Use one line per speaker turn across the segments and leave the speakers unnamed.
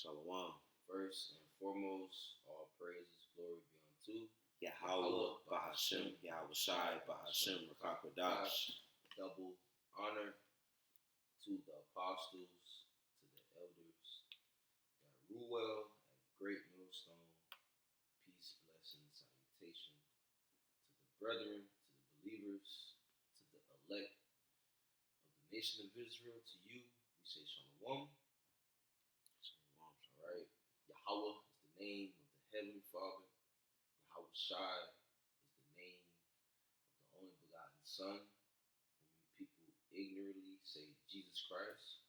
Shalom.
First and foremost, all praises, glory be unto
Yahweh, Bahashem, Yahweh Shai, Bahashem, Rakakwadash.
Double honor to the apostles, to the elders that rule well at Great Millstone. Peace, blessing, salutation to the brethren, to the believers, to the elect of the nation of Israel. To you, we say Shalom.
Shalom.
All right. Yahweh is the name of the Heavenly Father. Yahweh Shai is the name of the only begotten Son, whom you people ignorantly say Jesus Christ.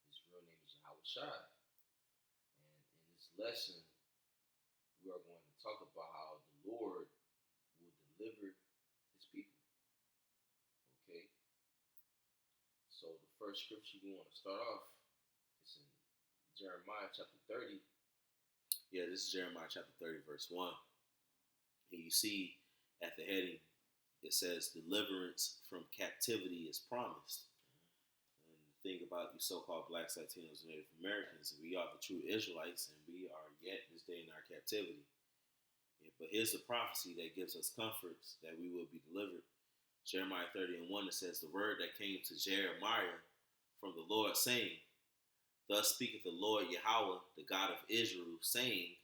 His real name is Yahweh Shai. And in this lesson, we are going to talk about how the Lord will deliver his people. Okay? So the first scripture we want to start off is in Jeremiah chapter 30.
Yeah, this is Jeremiah chapter 30, verse 1. And you see at the heading, it says, deliverance from captivity is promised. And the thing about you so-called blacks, Latinos, and Native Americans, we are the true Israelites, and we are yet this day in our captivity. Yeah, but here's the prophecy that gives us comforts that we will be delivered. Jeremiah 30 and 1, it says, the word that came to Jeremiah from the Lord, saying, thus speaketh the Lord Yahweh, the God of Israel, saying,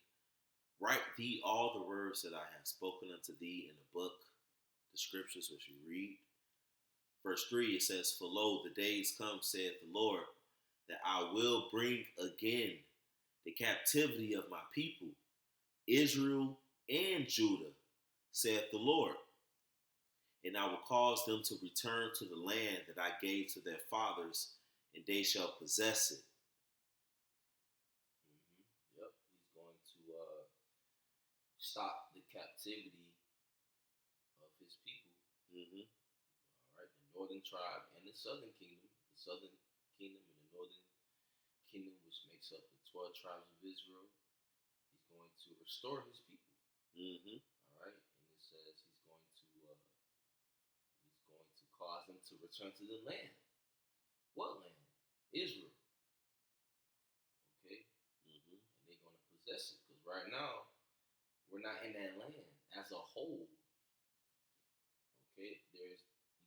write thee all the words that I have spoken unto thee in the book, the scriptures which you read. Verse 3, it says, for lo, the days come, saith the Lord, that I will bring again the captivity of my people, Israel and Judah, saith the Lord. And I will cause them to return to the land that I gave to their fathers, and they shall possess it.
Yep, he's going to stop the captivity of his people. All right, the northern tribe and the southern kingdom. The southern kingdom and the northern kingdom, which makes up the 12 tribes of Israel. He's going to restore his people. All right, and it says he's going to cause them to return to the land. What land? Israel. Okay, and they're going to possess it, because right now we're not in that land as a whole. Okay, you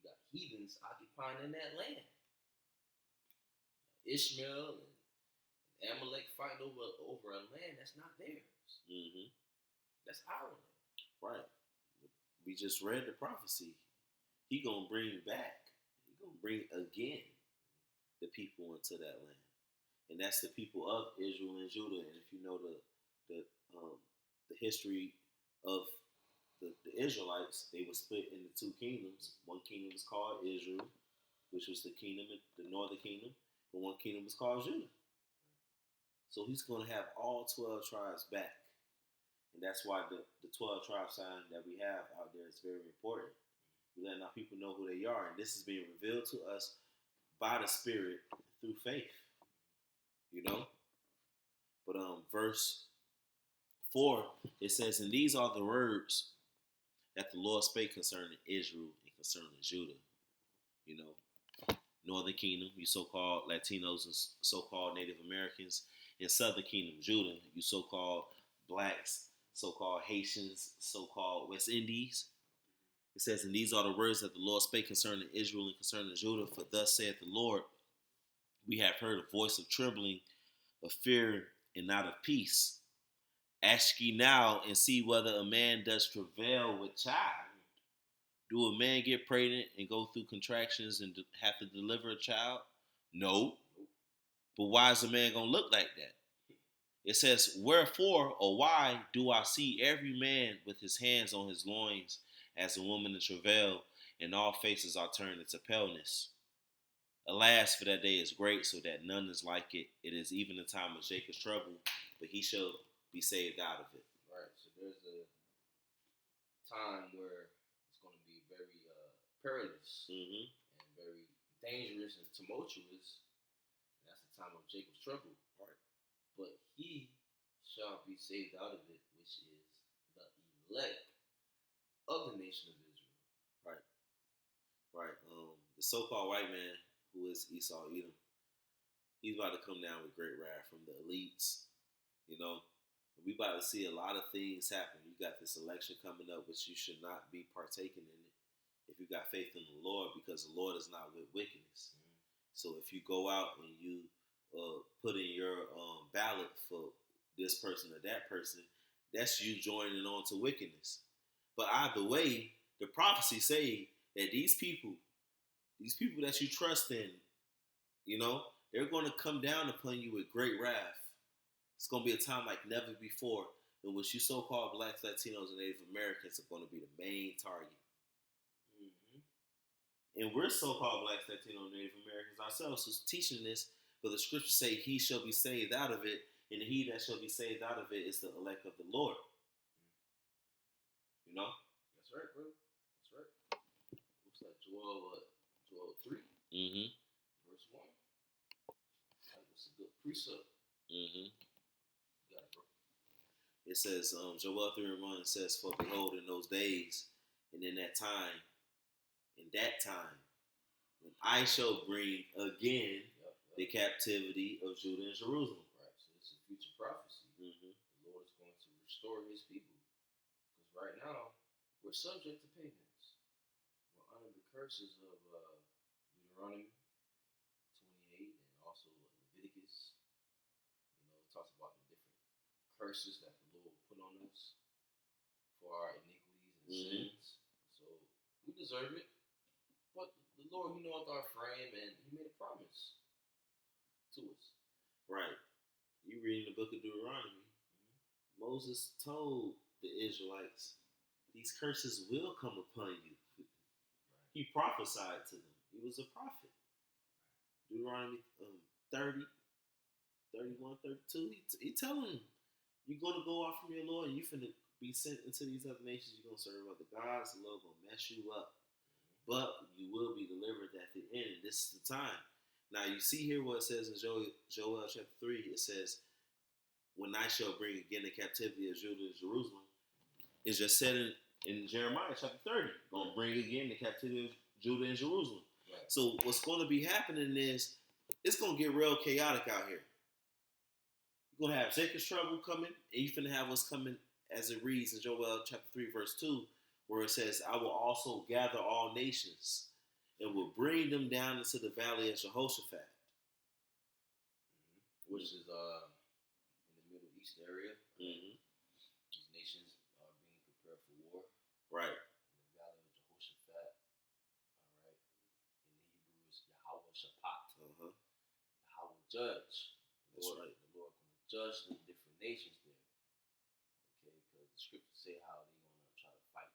got heathens occupying in that land. Ishmael and Amalek fighting over a land that's not theirs. That's our land.
Right. We just read the prophecy. He gonna bring back. He gonna bring again the people into that land, and that's the people of Israel and Judah. And if you know the history of the Israelites, they were split into two kingdoms. One kingdom was called Israel, which was the northern kingdom, and one kingdom was called Judah. So he's going to have all 12 tribes back. And that's why the 12 tribe sign that we have out there is very important. We're letting our people know who they are. And this is being revealed to us by the Spirit through faith. You know? But verse 4, it says, and these are the words that the Lord spake concerning Israel and concerning Judah. You know, Northern Kingdom, you so-called Latinos and so-called Native Americans. In Southern Kingdom, Judah, you so-called blacks, so-called Haitians, so-called West Indies. It says, and these are the words that the Lord spake concerning Israel and concerning Judah. For thus saith the Lord, we have heard a voice of trembling, of fear, and not of peace. Ask ye now and see whether a man does travail with child. Do a man get pregnant and go through contractions and have to deliver a child? No. But why is a man going to look like that? It says, wherefore or why do I see every man with his hands on his loins as a woman in travail, and all faces are turned into paleness? Alas, for that day is great, so that none is like it. It is even the time of Jacob's trouble, but he shall be saved out of it.
Right, so there's a time where it's going to be very perilous and very dangerous and tumultuous. And that's the time of Jacob's trouble.
Right.
But he shall be saved out of it, which is the elect of the nation of Israel.
Right. Right. The so-called white man, who is Esau Edom, he's about to come down with great wrath from the elites You know, we about to see a lot of things happen. You got this election coming up, which you should not be partaking in it if you got faith in the Lord, because the Lord is not with wickedness. So if you go out and you put in your ballot for this person or that person, that's you joining on to wickedness. But either way, the prophecy say that these people that you trust in, you know, they're going to come down upon you with great wrath. It's going to be a time like never before in which you so-called blacks, Latinos, and Native Americans are going to be the main target. And we're so-called blacks, Latinos, and Native Americans ourselves who's teaching this, but the scriptures say he shall be saved out of it, and he that shall be saved out of it is the elect of the Lord. You know?
That's right, bro. That's right. What's that? Joel 3, verse 1. That's a good precept. You got it, bro.
It says, Joel 3:1 says, for behold, in those days, and in that time, when I shall bring again the captivity of Judah and Jerusalem.
Right, so this is future prophecy. The Lord is going to restore his people. Because right now, we're subject to payments. We're under the curses of Deuteronomy 28 and also Leviticus. You know, it talks about the different curses that the Lord put on us for our iniquities and sins. So we deserve it. But the Lord, he knows our frame, and he made a promise to us.
Right. You read in the book of Deuteronomy, Moses told the Israelites, these curses will come upon you. He prophesied to them. He was a prophet. Deuteronomy 30, 31, 32, he telling them, you're going to go off from your Lord, and you're going to be sent into these other nations. You're going to serve other gods. The Lord going to mess you up. But you will be delivered at the end. This is the time. Now, you see here what it says in Joel chapter 3. It says, when I shall bring again the captivity of Judah and Jerusalem. It's just said in Jeremiah chapter 30. Going to bring again the captivity of Judah and Jerusalem. Right. So what's going to be happening is, it's going to get real chaotic out here. You're going to have Jacob's trouble coming, and you're going to have what's coming as it reads in Joel chapter 3, verse 2. Where it says, I will also gather all nations and will bring them down into the valley of Jehoshaphat.
Which is in the Middle East area. These nations are being prepared for war.
Right.
In the valley of Jehoshaphat. All right. In the Hebrew is Yahweh Shaphat. Yahweh Judge.
That's right.
The Lord going to judge the different nations there. Okay, because the scriptures say how they're going to try to fight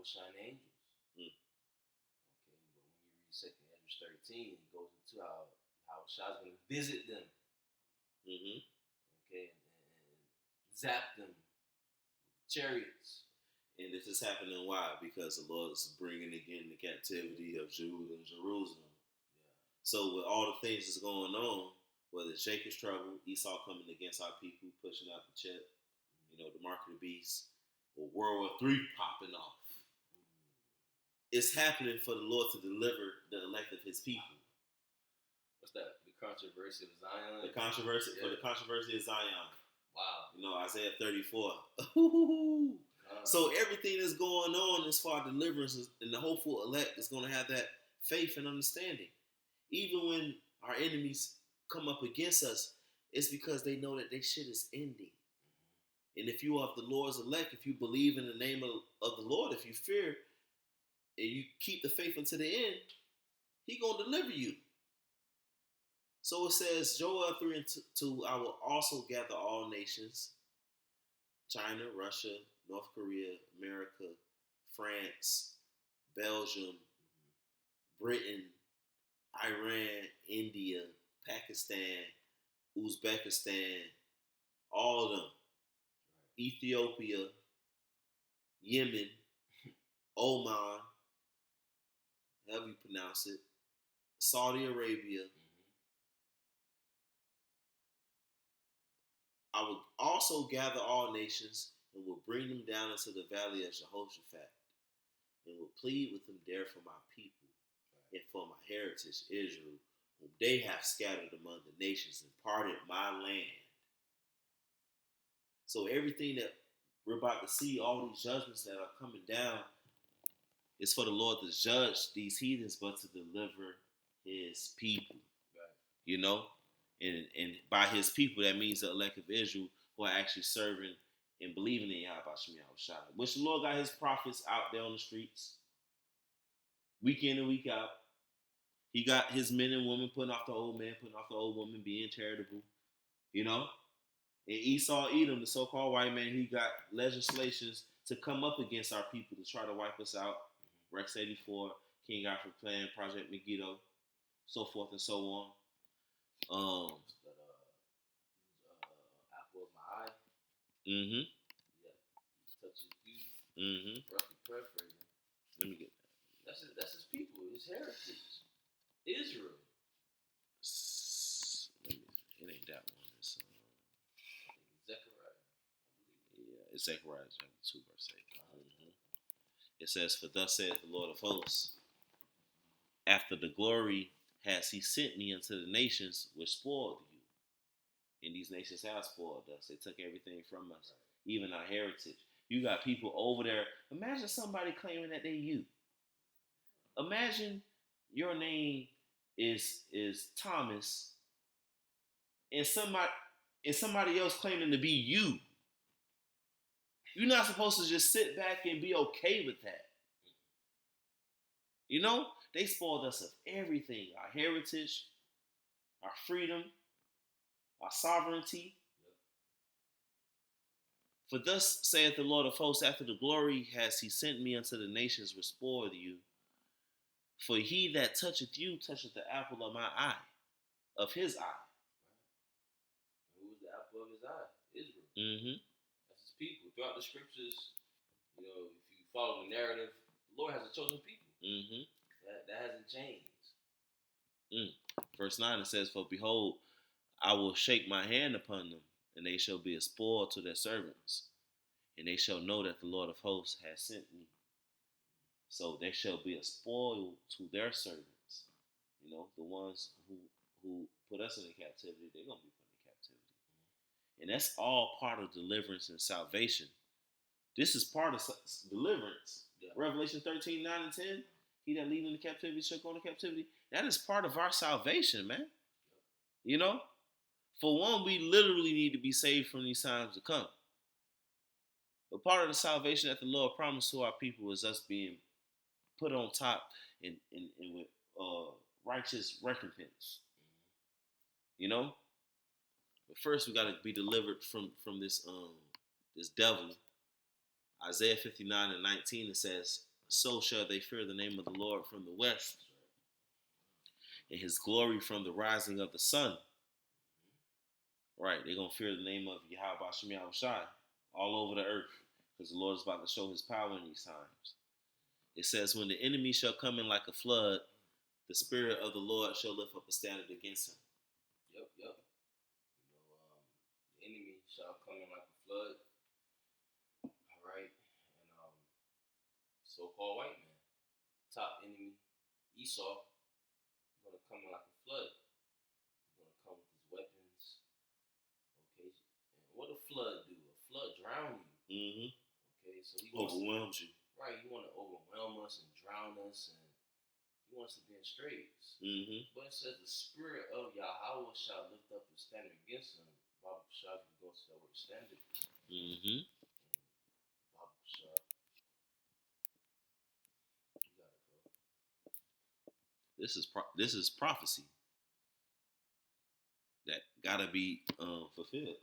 Shine angels. Okay, but when you read 2nd Ezra 13, it goes into how Shai's going to visit them. Okay, and zap them with chariots.
And this is happening why? Because the Lord is bringing again the captivity of Judah and Jerusalem. So with all the things that's going on, whether it's Jacob's trouble, Esau coming against our people, pushing out the chip, you know, the mark of the beast, or World War III popping off. It's happening for the Lord to deliver the elect of his people.
What's that? The controversy of Zion?
The controversy for the controversy of Zion.
Wow.
You know, Isaiah 34. So everything that's going on as far as deliverance and the hopeful elect is going to have that faith and understanding. Even when our enemies come up against us, it's because they know that their shit is ending. And if you are the Lord's elect, if you believe in the name of the Lord, if you fear, and you keep the faith unto the end, he going to deliver you. So it says, Joel 3 and 2, I will also gather all nations, China, Russia, North Korea, America, France, Belgium, Britain, Iran, India, Pakistan, Uzbekistan, all of them, Ethiopia, Yemen, Oman, however you pronounce it, Saudi Arabia. I will also gather all nations and will bring them down into the valley of Jehoshaphat and will plead with them there for my people and for my heritage, Israel, whom they have scattered among the nations and parted my land. So everything that we're about to see, all these judgments that are coming down, is for the Lord to judge these heathens, but to deliver his people.
Right.
You know? And by his people, that means the elect of Israel who are actually serving and believing in Yahweh Shem Shai. Which the Lord got his prophets out there on the streets, week in and week out. He got his men and women putting off the old man, putting off the old woman, being charitable. You know? And Esau, Edom, the so-called white man, he got legislations to come up against our people to try to wipe us out. Rex 84, King Alfred Plan, Project Megiddo, so forth and so on.
Apple of my eye.
Mm-hmm.
Yeah, he touches you.
Mm-hmm.
Roughly paraphrasing.
Let me get that.
That's his people, his heritage, Israel.
It ain't that one. It's
Zechariah.
Yeah, it's Zechariah chapter 2, verse 8. Mm-hmm. It says, "For thus saith the Lord of hosts, after the glory has he sent me unto the nations which spoiled you." And these nations have spoiled us. They took everything from us, even our heritage. You got people over there. Imagine somebody claiming that they you. Imagine your name is Thomas, and somebody else claiming to be you. You're not supposed to just sit back and be okay with that. You know, they spoiled us of everything: our heritage, our freedom, our sovereignty. For thus saith the Lord of hosts, after the glory has he sent me unto the nations which spoiled you. For he that toucheth you toucheth the apple of my eye, of his eye.
Right. Who is the apple of his eye? Israel.
Mm-hmm.
That's his people. Throughout the scriptures, if you follow the narrative, the Lord has a chosen people.
Mm-hmm.
That hasn't changed.
Verse 9, it says, "For behold, I will shake my hand upon them, and they shall be a spoil to their servants, and they shall know that the Lord of hosts has sent me." So they shall be a spoil to their servants. The ones who put us into captivity, they're gonna be put into captivity, and that's all part of deliverance and salvation. This is part of deliverance. Yeah. Revelation 13, 9 and 10. He that lead into captivity shall go into captivity. That is part of our salvation, man. For one, we literally need to be saved from these times to come. But part of the salvation that the Lord promised to our people is us being put on top and with righteous recompense. But first we got to be delivered from this devil. Isaiah 59 and 19, it says, "So shall they fear the name of the Lord from the west, and his glory from the rising of the sun." Right, they're going to fear the name of Yahweh Shem Shai all over the earth, because the Lord is about to show his power in these times. It says, "When the enemy shall come in like a flood, the Spirit of the Lord shall lift up a standard against him."
Yep. The enemy shall come in like a flood. All right. And so-called white man, top enemy, Esau, going to come in like a flood. He's going to come with his weapons. Okay. And what a flood do? A flood drown you.
Mm-hmm.
Okay. So he
overwhelms you.
Right. He want to overwhelm us and drown us, and he wants to be in straits.
Mm-hmm.
But it says the Spirit of Yahweh shall lift up a standard against him. Bible Shah, you go to that word standard.
Mm-hmm.
Bible Shah. You got it, bro.
This is prophecy that gotta be fulfilled.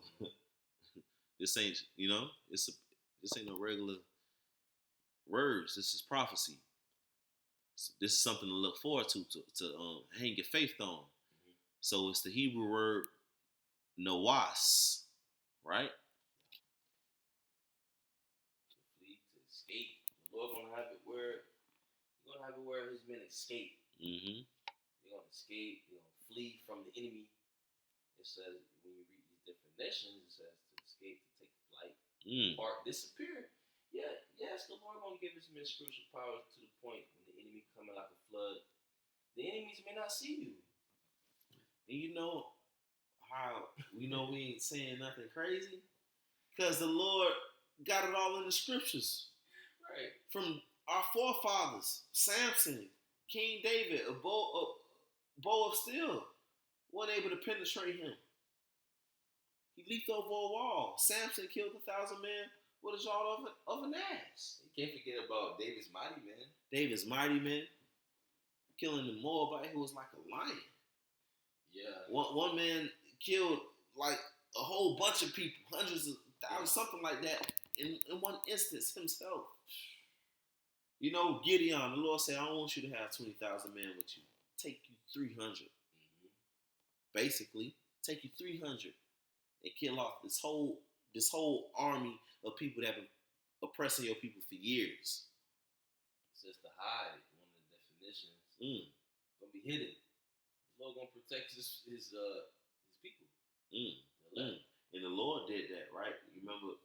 This ain't this ain't no regular words. This is prophecy. This is something to look forward to hang your faith on. Mm-hmm. So it's the Hebrew word nawas, right?
To flee, to escape. The Lord gonna have it where his men escape.
Mm-hmm.
They're gonna escape. They're gonna flee from the enemy. It says when you read these definitions, it says to escape, to take flight, depart, disappear. Yeah, yes, the Lord gonna give his men spiritual powers to the point when the enemy coming like a flood. The enemies may not see you.
And you know how we know we ain't saying nothing crazy? Because the Lord got it all in the scriptures.
Right.
From our forefathers, Samson, King David, a bow of steel, wasn't able to penetrate him. He leaped over a wall. Samson killed 1,000 men with a jaw of an ass.
You can't forget about David's mighty men.
David's mighty men, killing the Moabite who was like a lion.
Yeah.
One man killed like a whole bunch of people, hundreds of thousands, something like that, in one instance himself. You know, Gideon, the Lord said, I don't want you to have 20,000 men with you. Take you 300.
Mm-hmm.
Basically, take you 300 and kill off this whole army of people that have been oppressing your people for years.
It's just to hide. One of the definitions. Gonna be hidden. The Lord gonna protect his people.
And the Lord did that, right? You remember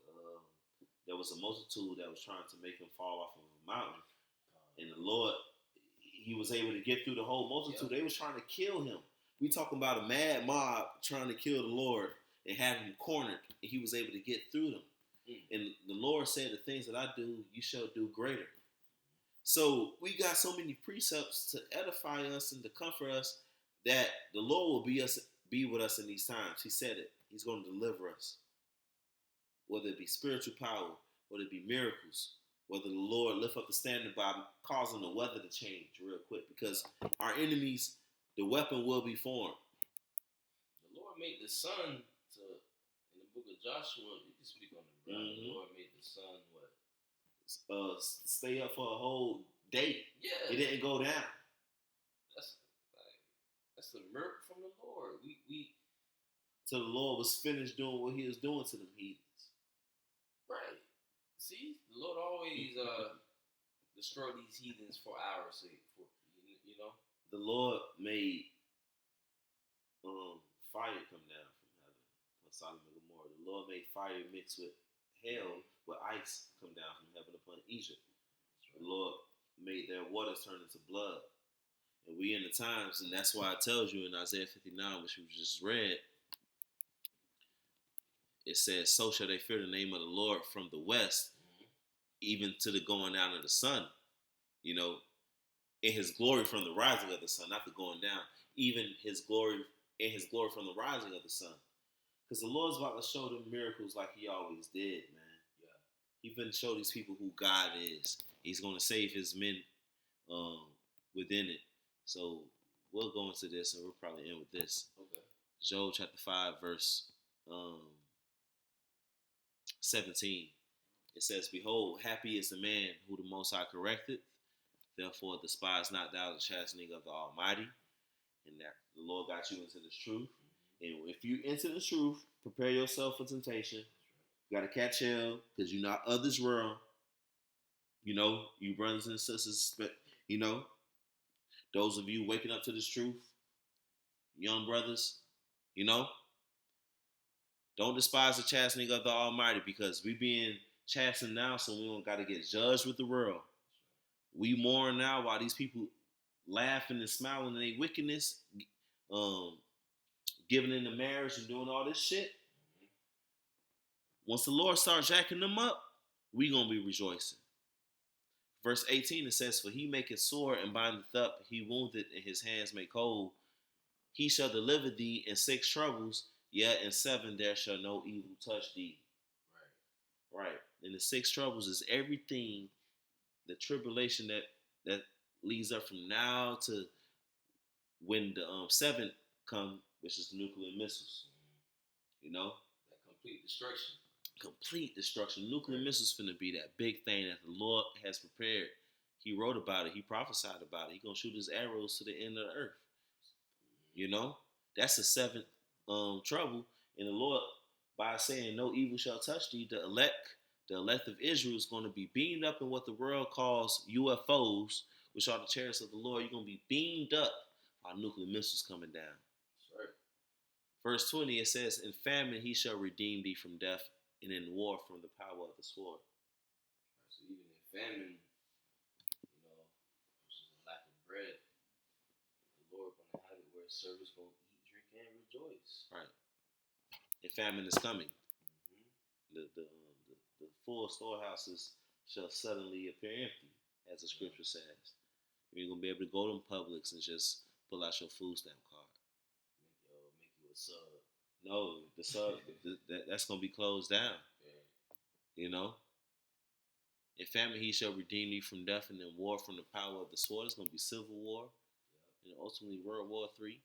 there was a multitude that was trying to make him fall off of a mountain, and the Lord, he was able to get through the whole multitude. Yep. They was trying to kill him. We talking about a mad mob trying to kill the Lord and have him cornered, and he was able to get through them. And the Lord said, the things that I do, you shall do greater. So we got so many precepts to edify us and to comfort us that the Lord will be with us in these times. He said it. He's going to deliver us. Whether it be spiritual power, whether it be miracles, whether the Lord lift up the standard by causing the weather to change real quick, because our enemies, the weapon will be formed.
The Lord made the sun to, in the book of Joshua, you can speak on the ground. The Lord made the sun what?
Stay up for a whole day.
Yeah.
It didn't go down.
That's the miracle from the Lord. We
So the Lord was finished doing what he was doing to them heathens.
Right. See, the Lord always destroy these heathens for our sake. For you know.
The Lord made fire come down from heaven upon Sodom and Gomorrah. The Lord made fire mixed with hail, with ice come down from heaven upon Egypt. Right. The Lord made their waters turn into blood. And we in the times, and that's why it tells you in Isaiah 59, which we just read, it says, so shall they fear the name of the Lord from the west, even to the going down of the sun. You know, in his glory from the rising of the sun, not the going down. Even his glory, in his glory from the rising of the sun. Because the Lord's about to show them miracles like he always did, man.
Yeah.
He's going to show these people who God is. He's going to save his men within it. So we'll go into this, and we'll probably end with this.
Okay.
Job chapter 5, verse 17. It says, behold, happy is the man who the Most High correcteth. Therefore, despise not thou the chastening of the Almighty. And that the Lord got you into this truth. And if you enter the truth, prepare yourself for temptation. You got to catch hell, because you're not of this world. You know, you brothers and sisters, you know, those of you waking up to this truth, young brothers, you know, don't despise the chastening of the Almighty, because we being chastened now, so we don't got to get judged with the world. We mourn now while these people laughing and smiling at their wickedness, giving in the marriage and doing all this shit. Once the Lord starts jacking them up, we gonna be rejoicing. Verse 18, it says, for he maketh sore and bindeth up, he wounded and his hands make whole. He shall deliver thee in 6 troubles, yet in 7 there shall no evil touch thee. Right. And the 6 troubles is everything, the tribulation that leads up from now to when the 7th come, which is the nuclear missiles. You know?
That complete destruction.
Complete destruction. Nuclear missiles finna be that big thing that the Lord has prepared. He wrote about it. He prophesied about it. He gonna shoot his arrows to the end of the earth. You know? That's the 7th trouble. And the Lord, by saying no evil shall touch thee, the elect of Israel is going to be beamed up in what the world calls UFOs, which are the chariots of the Lord. You're going to be beamed up by nuclear missiles coming down.
That's right.
Verse 20, it says, in famine he shall redeem thee from death, and in war from the power of the sword.
Right, so even in famine, you know, which is a lack of bread, the Lord going to have it where servants going to eat, drink, and rejoice.
Right. And famine is coming.
Mm-hmm.
The full storehouses shall suddenly appear empty, as the scripture says. You're gonna be able to go to Publix and just pull out your food stamp card.
Make you a sub.
No, the sub that's gonna be closed down.
Yeah.
You know. In famine, he shall redeem thee from death, and in war from the power of the sword. It's gonna be civil war, and ultimately World War III.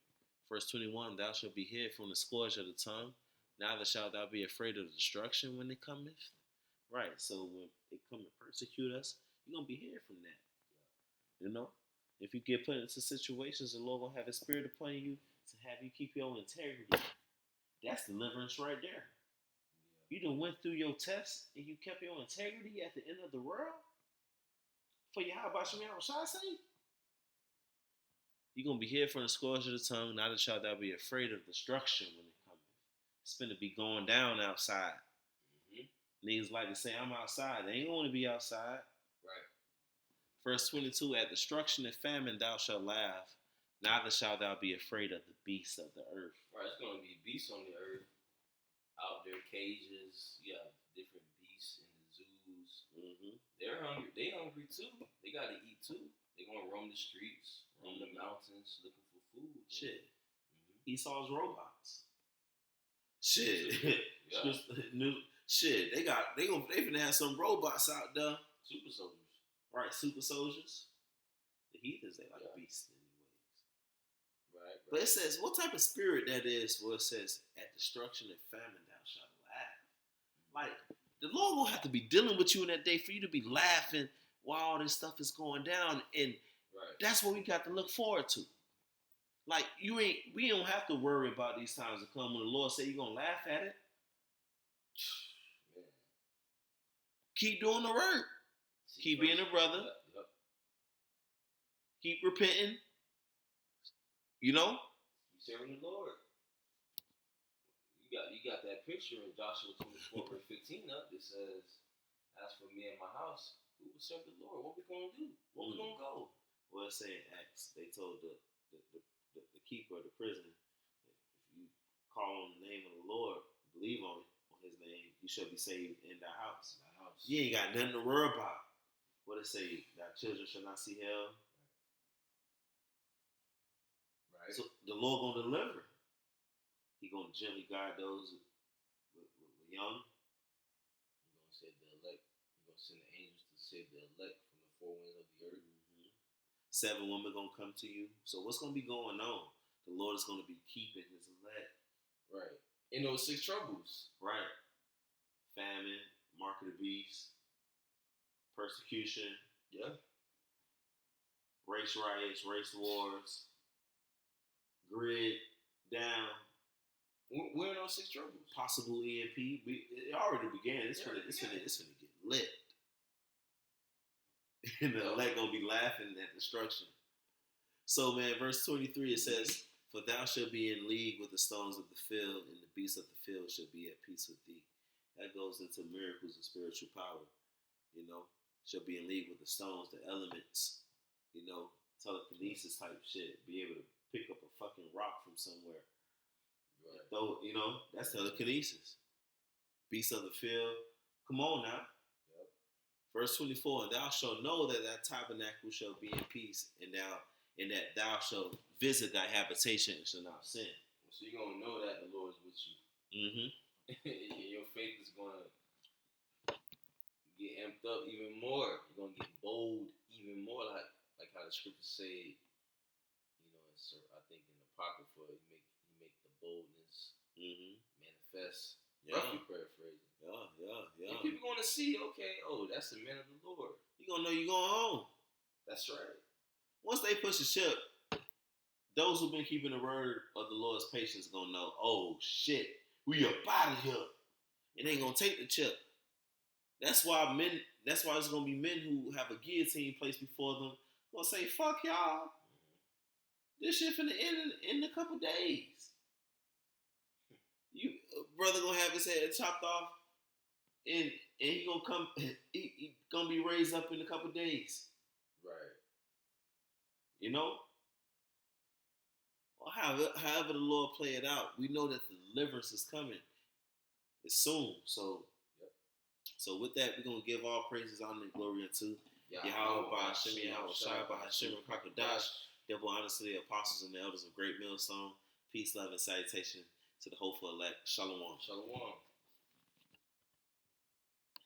Verse 21: Thou shalt be hid from the scourge of the tongue. Neither shalt thou be afraid of destruction when it cometh. Right. So when they come and persecute us, you're gonna be hid from that. You know, if you get put into situations, the Lord will have His Spirit upon you to have you keep your integrity. That's deliverance right there. You done went through your test and you kept your integrity at the end of the world. For you, how about you, what shall I say? You're gonna be hid from the scourge of the tongue. Neither shalt thou be afraid of destruction when it cometh. It's gonna be going down outside. Mm-hmm. Niggas like to say, I'm outside. They ain't gonna be outside.
Right.
Verse 22, at destruction and famine thou shalt laugh, neither shalt thou be afraid of the beasts of the earth.
Right, it's going to be beasts on the earth, out there, cages, you have different beasts in the zoos. Mm-hmm. They're hungry. They hungry too. They got to eat too. They're going to roam the streets, roam the mountains, looking for food.
Shit. Mm-hmm. Esau's robots. Shit. Yeah. Shit. They finna have some robots out there.
Super soldiers.
Right, super soldiers. The heathens, they like beasts anyways.
Right.
But it says, what type of spirit that is where it says, at destruction and famine thou shalt laugh. Like, the Lord will have to be dealing with you in that day for you to be laughing while all this stuff is going down. And that's what we got to look forward to. Like, we don't have to worry about these times to come when the Lord say you're going to laugh at it. Man. Keep doing the work. Keep being a brother. Yep. Keep repenting. You know?
You serving the Lord. You got that picture in Joshua 24 verse 15 up that says, as for me and my house, we will serve the Lord. What we gonna do? Where we gonna go?
Well, it's saying Acts. They told the keeper of the prison, if you call on the name of the Lord, believe on His name, you shall be saved in thy house. You ain't got nothing to worry about. What it say? Thy children shall not see hell. Right. So the Lord gonna deliver. He gonna gently guide those with young.
He gonna save the elect. He gonna send the angels to save the elect from the four winds of the earth. Mm-hmm.
7 women gonna come to you. So what's gonna be going on? The Lord is gonna be keeping His elect.
Right. In those 6 troubles.
Right. Famine, mark of the beast, persecution.
Yeah.
Race riots, race wars, grid down.
We're in those 6 troubles.
Possible EMP. It already began. It's gonna get lit. And the elect gonna be laughing at destruction. So man, verse 23 it says, "For thou shalt be in league with the stones of the field, and the beasts of the field shall be at peace with thee." That goes into miracles and spiritual power. You know, shall be in league with the stones, the elements. You know, telekinesis type shit. Be able to pick up a fucking rock from somewhere. Right. Though, you know, that's telekinesis. Beasts of the field. Come on now. Yep. Verse 24, and thou shalt know that thy tabernacle shall be in peace, and that thou shalt visit thy habitation and shall not sin.
So you're going to know that the Lord is with you. Mm-hmm. Your faith is going to get amped up even more. You're going to get bold even more, like how the scriptures say, you know, I think in the Apocrypha, he make the boldness manifest. Yeah. Roughly paraphrasing.
Yeah.
And people going to see, okay, that's the man of the Lord.
You're going to know you're going home.
That's right.
Once they push the ship, those who've been keeping the word of the Lord's patience going to know, oh, shit, we up out of here. And they going to take the chip. That's why it's going to be men who have a guillotine placed before them going to say, fuck y'all. This shit finna end in a couple days. You brother gonna have his head chopped off, and he gonna come. He gonna be raised up in a couple days.
Right.
You know. or however the Lord play it out, we know that the deliverance is coming. It's soon. So,
Yep.
so with that, we're gonna give all praises, honor, and glory unto Yahweh, by Hashem, Yahweh Shai, by Hashem, and Kakadash. Double honors to the apostles and the elders of Great Millstone. Peace, love, and salutation to the hopeful elect. Shalom.
Shalom.